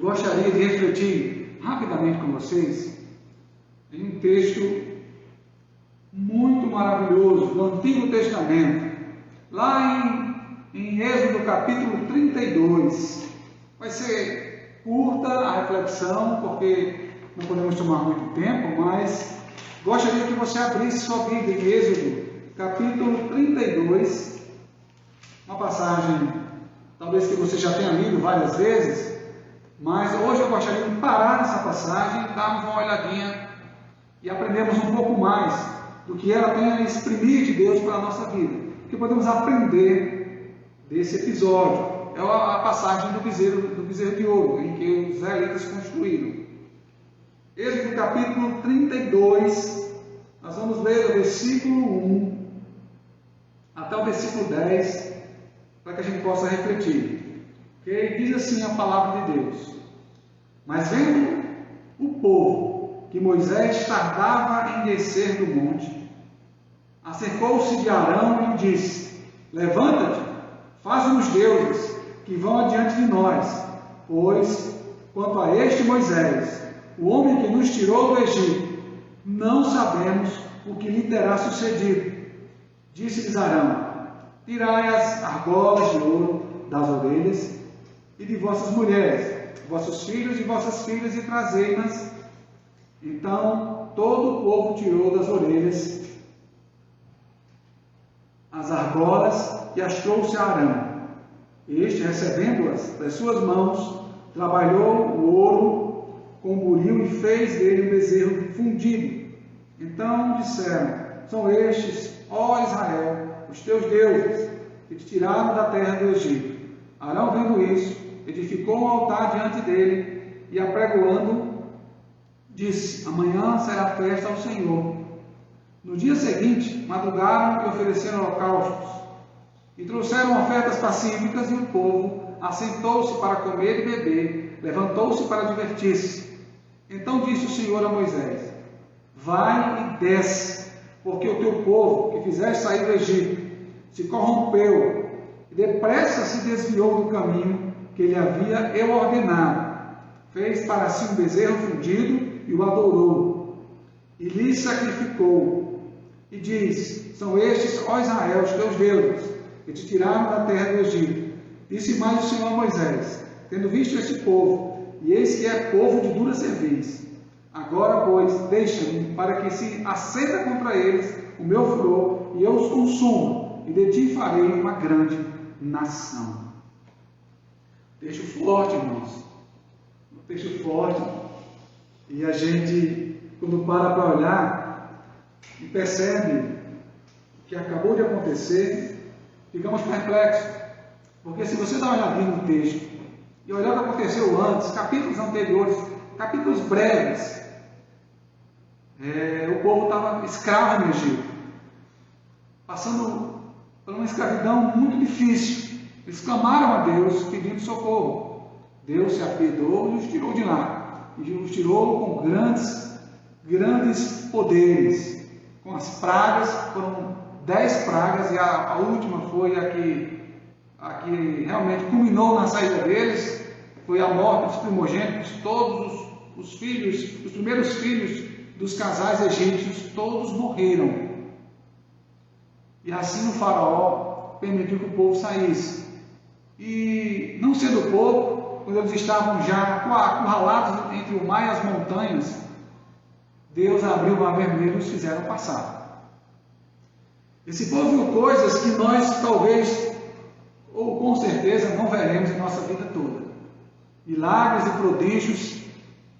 Gostaria de refletir rapidamente com vocês em um texto muito maravilhoso do Antigo Testamento, lá em Êxodo capítulo 32. Vai ser curta a reflexão, porque não podemos tomar muito tempo, mas gostaria que você abrisse sua Bíblia em Êxodo capítulo 32, uma passagem talvez que você já tenha lido várias vezes, mas hoje eu gostaria de parar nessa passagem, darmos uma olhadinha e aprendermos um pouco mais do que ela tem a exprimir de Deus para a nossa vida. O que podemos aprender desse episódio é a passagem do bezerro de ouro, em que os israelitas construíram. Êxodo capítulo 32, nós vamos ler o versículo 1 até o versículo 10, para que a gente possa refletir. Que diz assim a palavra de Deus: Mas vendo o povo que Moisés tardava em descer do monte, acercou-se de Arão e lhe disse: Levanta-te, faze-nos deuses que vão adiante de nós, pois, quanto a este Moisés, o homem que nos tirou do Egito, não sabemos o que lhe terá sucedido. Disse-lhes Arão: Tirai as argolas de ouro das orelhas e de vossas mulheres, vossos filhos e vossas filhas, e trazei-nas. Então todo o povo tirou das orelhas as argolas e as trouxe a Arão. Este, recebendo-as das suas mãos, trabalhou o ouro com o buril e fez dele um bezerro fundido. Então disseram: São estes, ó Israel, os teus deuses, que te tiraram da terra do Egito. Arão, vendo isso, edificou um altar diante dele e, apregoando, disse: Amanhã será festa ao Senhor. No dia seguinte, madrugaram e ofereceram holocaustos, e trouxeram ofertas pacíficas, e o povo assentou-se para comer e beber, levantou-se para divertir-se. Então disse o Senhor a Moisés: Vai e desce, porque o teu povo, que fizeste sair do Egito, se corrompeu, e depressa se desviou do caminho que ele havia eu ordenado. Fez para si um bezerro fundido e o adorou, e lhe sacrificou. E diz: São estes, ó Israel, os teus deuses, que te tiraram da terra do Egito. Disse mais o Senhor a Moisés: Tendo visto este povo, e eis que é povo de dura cerviz, agora, pois, deixa-me, para que se acenda contra eles o meu furor, e eu os consuma, e de ti farei uma grande nação. Texto forte, irmãos. Um texto forte. E a gente, quando para olhar e percebe o que acabou de acontecer, ficamos perplexos. Porque se você dá uma olhadinha no texto e olhar o que aconteceu antes, capítulos anteriores, capítulos breves, o povo estava escravo no Egito, passando por uma escravidão muito difícil. Eles clamaram a Deus pedindo socorro. Deus se apiedou e os tirou de lá. E os tirou com grandes poderes. Com as pragas, foram 10 pragas, e a última foi a que realmente culminou na saída deles. Foi a morte dos primogênitos, todos os filhos, os primeiros filhos dos casais egípcios, todos morreram. E assim o faraó permitiu que o povo saísse. E não sendo pouco, quando eles estavam já acurralados entre o mar e as montanhas, Deus abriu o mar vermelho e os fizeram passar. Esse povo viu coisas que nós talvez, ou com certeza, não veremos em nossa vida toda. Milagres e prodígios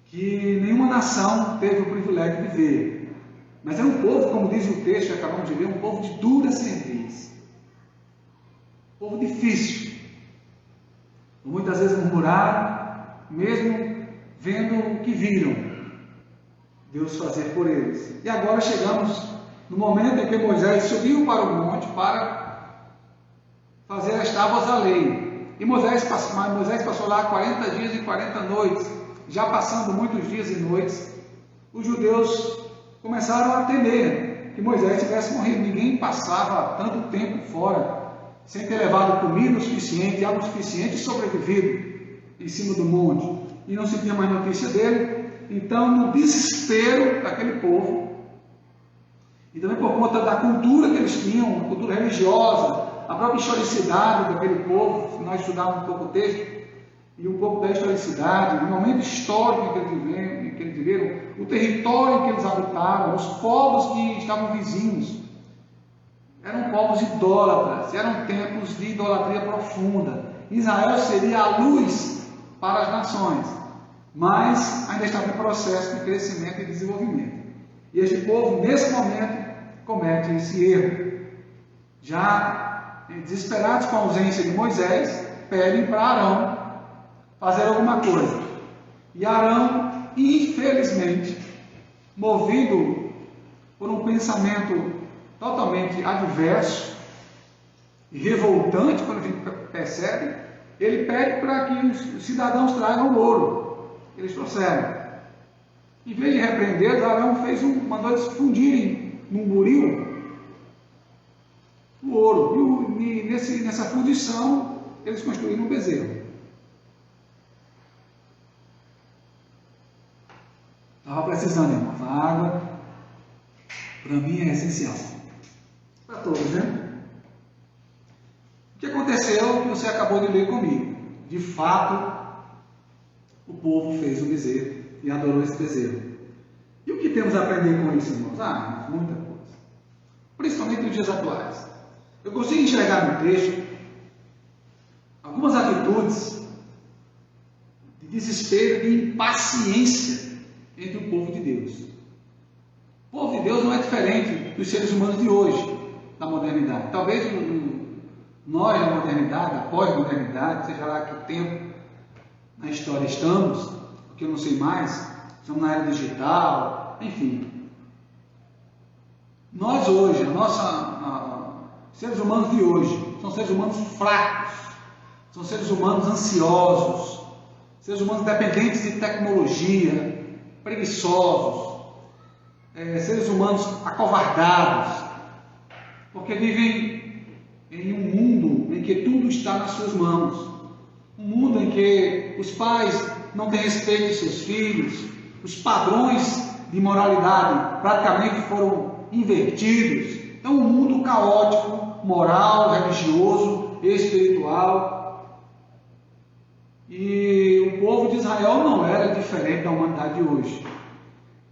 que nenhuma nação teve o privilégio de ver. Mas era um povo, como diz o texto que acabamos de ler, um povo de dura cerviz. Um povo difícil. Muitas vezes murmuraram, mesmo vendo o que viram Deus fazer por eles. E agora chegamos no momento em que Moisés subiu para o monte para fazer as tábuas da lei. E Moisés passou lá 40 dias e 40 noites. Já passando muitos dias e noites, os judeus começaram a temer que Moisés tivesse morrido. Ninguém passava tanto tempo fora sem ter levado comida o suficiente, água suficiente e sobrevivido em cima do monte. e não se tinha mais notícia dele. Então, no desespero daquele povo, e também por conta da cultura que eles tinham, a cultura religiosa, a própria historicidade daquele povo, se nós estudarmos um pouco o texto, e um pouco da historicidade, o momento histórico em que eles viveram, o território em que eles habitavam, os povos que estavam vizinhos, eram povos idólatras, eram tempos de idolatria profunda. Israel seria a luz para as nações, mas ainda estava em processo de crescimento e desenvolvimento. E este povo, nesse momento, comete esse erro. Já desesperados com a ausência de Moisés, pedem para Arão fazer alguma coisa. E Arão, infelizmente, movido por um pensamento totalmente adverso e revoltante, quando a gente percebe, ele pede para que os cidadãos tragam o ouro. Eles trouxeram. Em vez de repreender, Arão mandou eles fundirem num buril o ouro. E nessa fundição, eles construíram um bezerro. Estava precisando, irmão. A água, para mim, é essencial. Para todos, né? O que aconteceu que você acabou de ler comigo? De fato, o povo fez o bezerro e adorou esse bezerro. E o que temos a aprender com isso, irmãos? Muita coisa. Principalmente nos dias atuais. Eu consigo enxergar no texto algumas atitudes de desespero e impaciência entre o povo de Deus. O povo de Deus não é diferente dos seres humanos de hoje, da modernidade. Talvez nós, na modernidade, a pós-modernidade, seja lá que tempo na história estamos, porque eu não sei mais, estamos na era digital, enfim. Nós hoje, seres humanos de hoje, são seres humanos fracos, são seres humanos ansiosos, seres humanos dependentes de tecnologia, preguiçosos, seres humanos acovardados, porque vivem em um mundo em que tudo está nas suas mãos, um mundo em que os pais não têm respeito de seus filhos, os padrões de moralidade praticamente foram invertidos. Então, um mundo caótico, moral, religioso, espiritual. E o povo de Israel não era diferente da humanidade de hoje.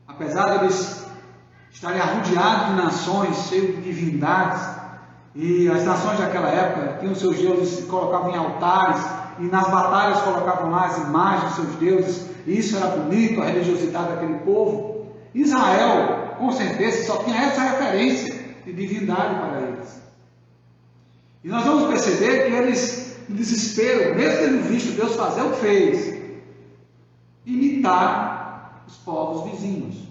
Apesar de eles estarem arrodeados de nações cheias de divindades, e as nações daquela época tinham seus deuses, se colocavam em altares, e nas batalhas colocavam lá as imagens dos seus deuses, e isso era bonito, a religiosidade daquele povo. Israel, com certeza, só tinha essa referência de divindade para eles. E nós vamos perceber que eles, no desespero, mesmo tendo visto Deus fazer o que fez, imitar os povos vizinhos.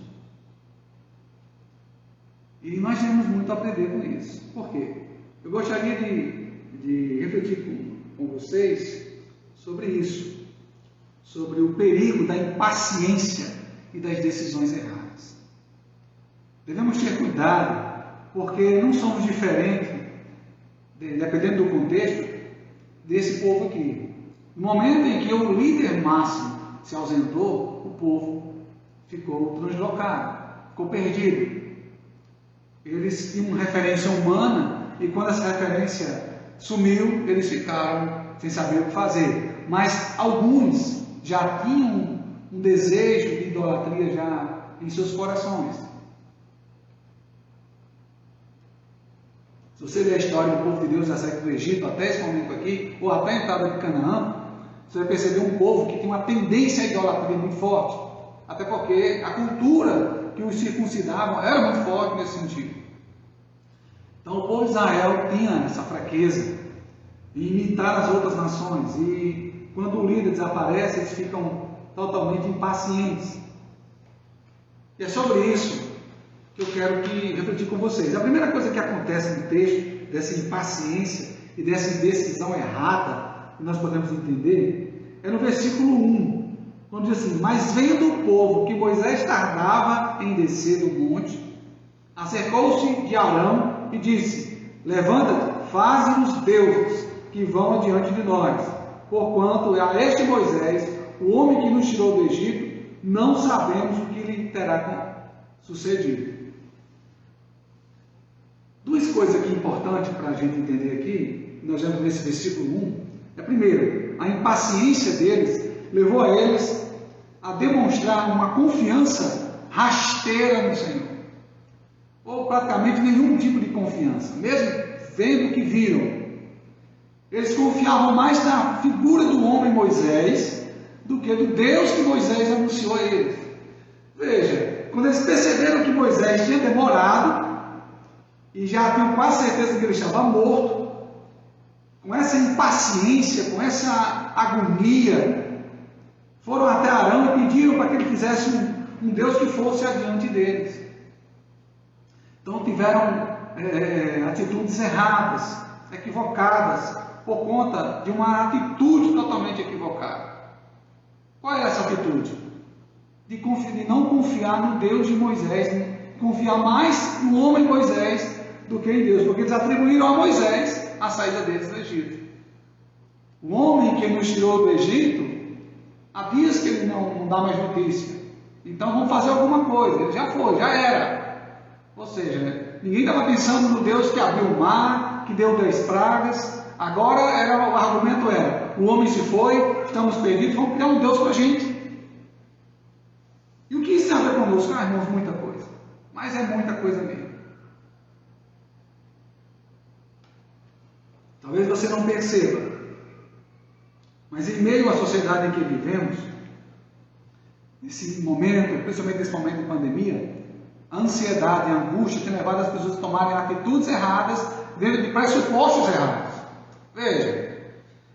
E nós temos muito a aprender com isso. Por quê? Eu gostaria de refletir com vocês sobre isso, sobre o perigo da impaciência e das decisões erradas. Devemos ter cuidado, porque não somos diferentes, dependendo do contexto, desse povo aqui. No momento em que o líder máximo se ausentou, o povo ficou translocado, ficou perdido. Eles tinham referência humana e quando essa referência sumiu, eles ficaram sem saber o que fazer. Mas alguns já tinham um desejo de idolatria já em seus corações. Se você ler a história do povo de Deus da saída do Egito até esse momento aqui, ou até a entrada de Canaã, você vai perceber um povo que tem uma tendência à idolatria muito forte. Até porque a cultura que os circuncidavam era muito forte nesse sentido. Então o povo de Israel tinha essa fraqueza de imitar as outras nações. E quando o líder desaparece, eles ficam totalmente impacientes. E é sobre isso que eu quero refletir com vocês. A primeira coisa que acontece no texto, dessa impaciência e dessa indecisão errada, que nós podemos entender, é no versículo 1, quando diz assim: mas vendo o povo que Moisés tardava em descer do monte, acercou-se de Arão e disse: levanta-te, faze-nos deuses que vão adiante de nós, porquanto a este Moisés o homem que nos tirou do Egito, não sabemos o que lhe terá sucedido. Duas coisas aqui importantes para a gente entender aqui, nós vemos nesse versículo 1, é primeiro, a impaciência deles levou a eles a demonstrar uma confiança rasteira no Senhor, ou praticamente nenhum tipo de confiança, mesmo vendo o que viram. Eles confiavam mais na figura do homem Moisés do que do Deus que Moisés anunciou a eles. Veja, quando eles perceberam que Moisés tinha demorado e já tinham quase certeza que ele estava morto, com essa impaciência, com essa agonia, foram até Arão e pediram para que ele fizesse um Deus que fosse adiante deles. Então tiveram atitudes erradas, equivocadas, por conta de uma atitude totalmente equivocada. Qual é essa atitude? De não confiar no Deus de Moisés, de confiar mais no homem Moisés do que em Deus, porque eles atribuíram a Moisés a saída deles do Egito. O homem que nos tirou do Egito, há dias que ele não dá mais notícia. Então vamos fazer alguma coisa. Ele já foi, já era. Ou seja, ninguém estava pensando no Deus que abriu o mar, que deu 10 pragas. Agora o argumento era: o homem se foi, estamos perdidos, vamos criar um Deus para a gente. E o que isso tem a ver conosco? Irmãos, muita coisa. Mas é muita coisa mesmo. Talvez você não perceba, mas em meio à sociedade em que vivemos, nesse momento, principalmente nesse momento de pandemia, a ansiedade e a angústia tem levado as pessoas a tomarem atitudes erradas dentro de pressupostos errados. Veja,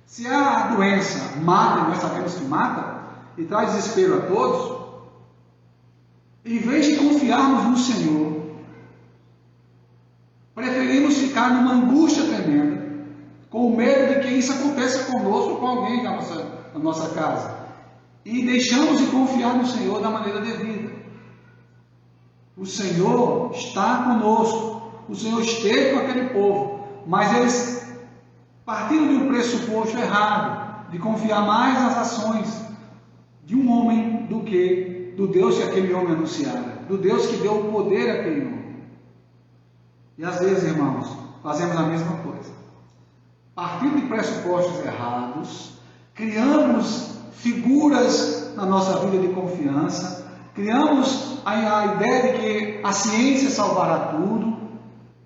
se a doença mata, e nós sabemos que mata, e traz desespero a todos, em vez de confiarmos no Senhor, preferimos ficar numa angústia tremenda, com medo de que isso aconteça conosco ou com alguém na nossa casa, e deixamos de confiar no Senhor da maneira devida. O Senhor está conosco, o Senhor esteve com aquele povo, mas eles partiram de um pressuposto errado, de confiar mais nas ações de um homem do que do Deus que aquele homem anunciara, do Deus que deu o poder àquele homem. E às vezes, irmãos, fazemos a mesma coisa. Partindo de pressupostos errados, criamos figuras na nossa vida de confiança, criamos a ideia de que a ciência salvará tudo,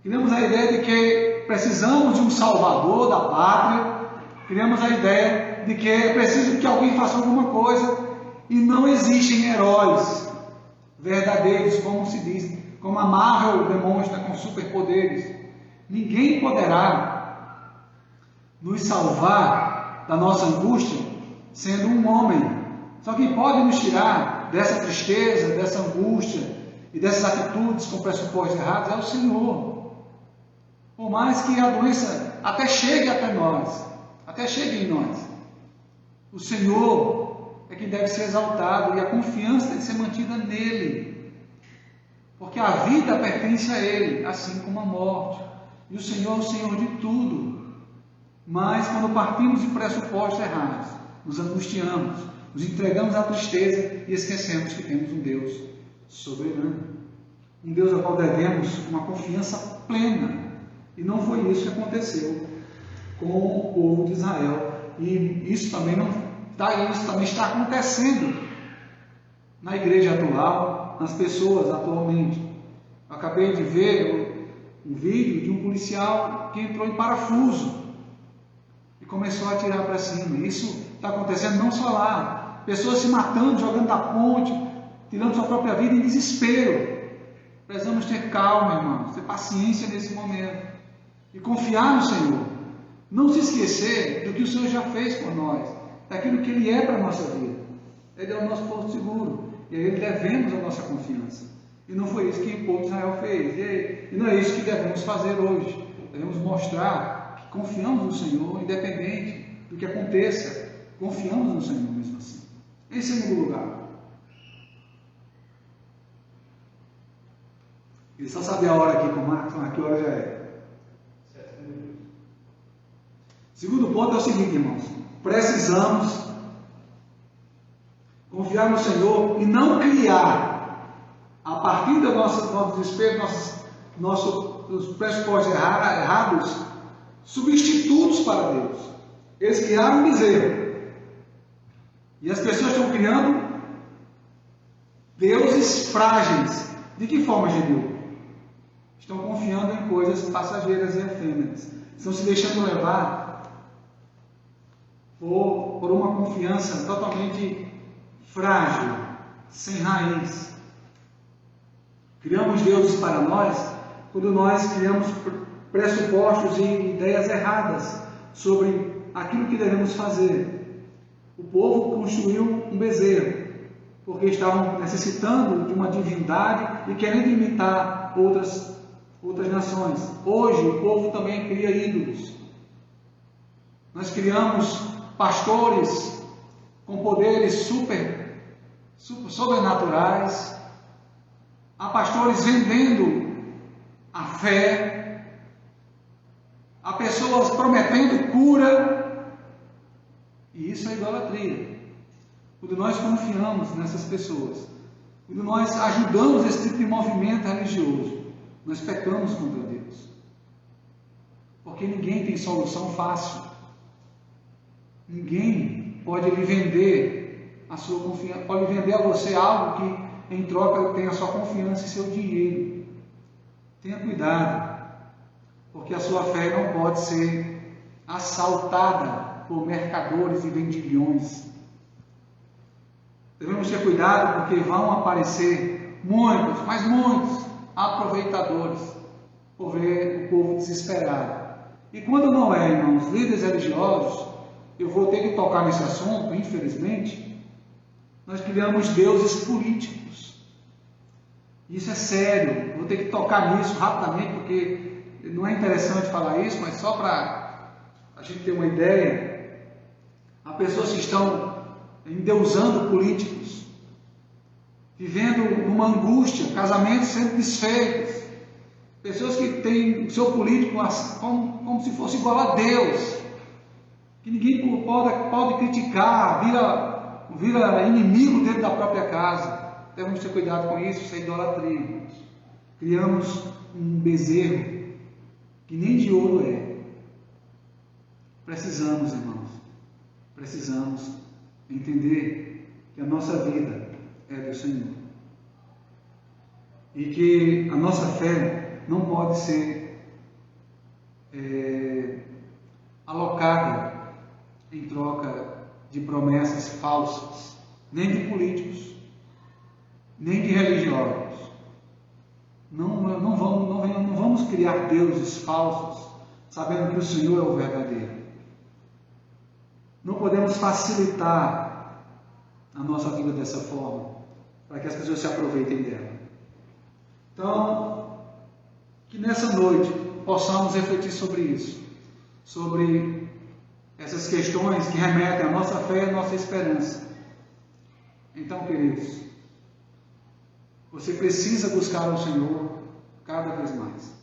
criamos a ideia de que precisamos de um salvador da pátria, criamos a ideia de que é preciso que alguém faça alguma coisa, e não existem heróis verdadeiros, como se diz, como a Marvel demonstra com superpoderes. Ninguém poderá nos salvar da nossa angústia sendo um homem. Só quem pode nos tirar dessa tristeza, dessa angústia e dessas atitudes com pressupostos errados é o Senhor. Por mais que a doença até chegue até nós, até chegue em nós, o Senhor é quem deve ser exaltado e a confiança deve ser mantida nele, porque a vida pertence a Ele, assim como a morte, e o Senhor é o Senhor de tudo. Mas quando partimos de pressupostos errados, nos angustiamos, nos entregamos à tristeza e esquecemos que temos um Deus soberano, um Deus ao qual devemos uma confiança plena. E não foi isso que aconteceu com o povo de Israel. E isso também está acontecendo na igreja atual, nas pessoas atualmente. Eu acabei de ver um vídeo de um policial que entrou em parafuso e começou a atirar para cima. Isso está acontecendo não só lá. Pessoas se matando, jogando da ponte, tirando sua própria vida em desespero. Precisamos ter calma, irmãos, ter paciência nesse momento e confiar no Senhor. Não se esquecer do que o Senhor já fez por nós, daquilo que Ele é para a nossa vida. Ele é o nosso porto seguro, e a Ele devemos a nossa confiança. E não foi isso que o povo de Israel fez, e não é isso que devemos fazer hoje. Devemos mostrar que confiamos no Senhor, independente do que aconteça, confiamos no Senhor mesmo assim. Em segundo lugar, ele só sabe a hora aqui com o Marcos, mas que hora já é. Segundo ponto é o seguinte, irmãos: precisamos Confiar no Senhor e não criar, a partir do nosso desespero, nossos pressupostos errados, substitutos para Deus. Eles criaram um bezerro. E as pessoas estão criando deuses frágeis. De que forma, Genil? Estão confiando em coisas passageiras e efêmeras. Estão se deixando levar por uma confiança totalmente frágil, sem raiz. Criamos deuses para nós quando nós criamos pressupostos e ideias erradas sobre aquilo que devemos fazer. O povo construiu um bezerro, porque estavam necessitando de uma divindade e querendo imitar outras nações. Hoje o povo também cria ídolos. Nós criamos pastores com poderes sobrenaturais. Há pastores vendendo a fé. Há pessoas prometendo cura. E isso é idolatria. Quando nós confiamos nessas pessoas, quando nós ajudamos esse tipo de movimento religioso, nós pecamos contra Deus. Porque ninguém tem solução fácil. Ninguém pode lhe vender a sua confiança, pode vender a você algo que em troca tenha a sua confiança e seu dinheiro. Tenha cuidado, porque a sua fé não pode ser assaltada por mercadores e vendilhões. Devemos ter cuidado, porque vão aparecer muitos, mas muitos aproveitadores por ver o povo desesperado. E quando não é, irmãos, líderes religiosos, eu vou ter que tocar nesse assunto, infelizmente, nós criamos deuses políticos. Isso é sério, vou ter que tocar nisso rapidamente, porque não é interessante falar isso, mas só para a gente ter uma ideia. Há pessoas que estão endeusando políticos, vivendo numa angústia, casamentos sendo desfeitos, pessoas que têm o seu político como se fosse igual a Deus, que ninguém pode criticar, vira inimigo dentro da própria casa. Devemos ter cuidado com isso, isso é idolatria, irmãos. Criamos um bezerro que nem de ouro é. Precisamos, irmãos, entender que a nossa vida é do Senhor. E que a nossa fé não pode ser alocada em troca de promessas falsas, nem de políticos, nem de religiosos. Não vamos criar deuses falsos, sabendo que o Senhor é o verdadeiro. Não podemos facilitar a nossa vida dessa forma, para que as pessoas se aproveitem dela. Então, que nessa noite possamos refletir sobre isso, sobre essas questões que remetem à nossa fé e à nossa esperança. Então, queridos, você precisa buscar o Senhor cada vez mais.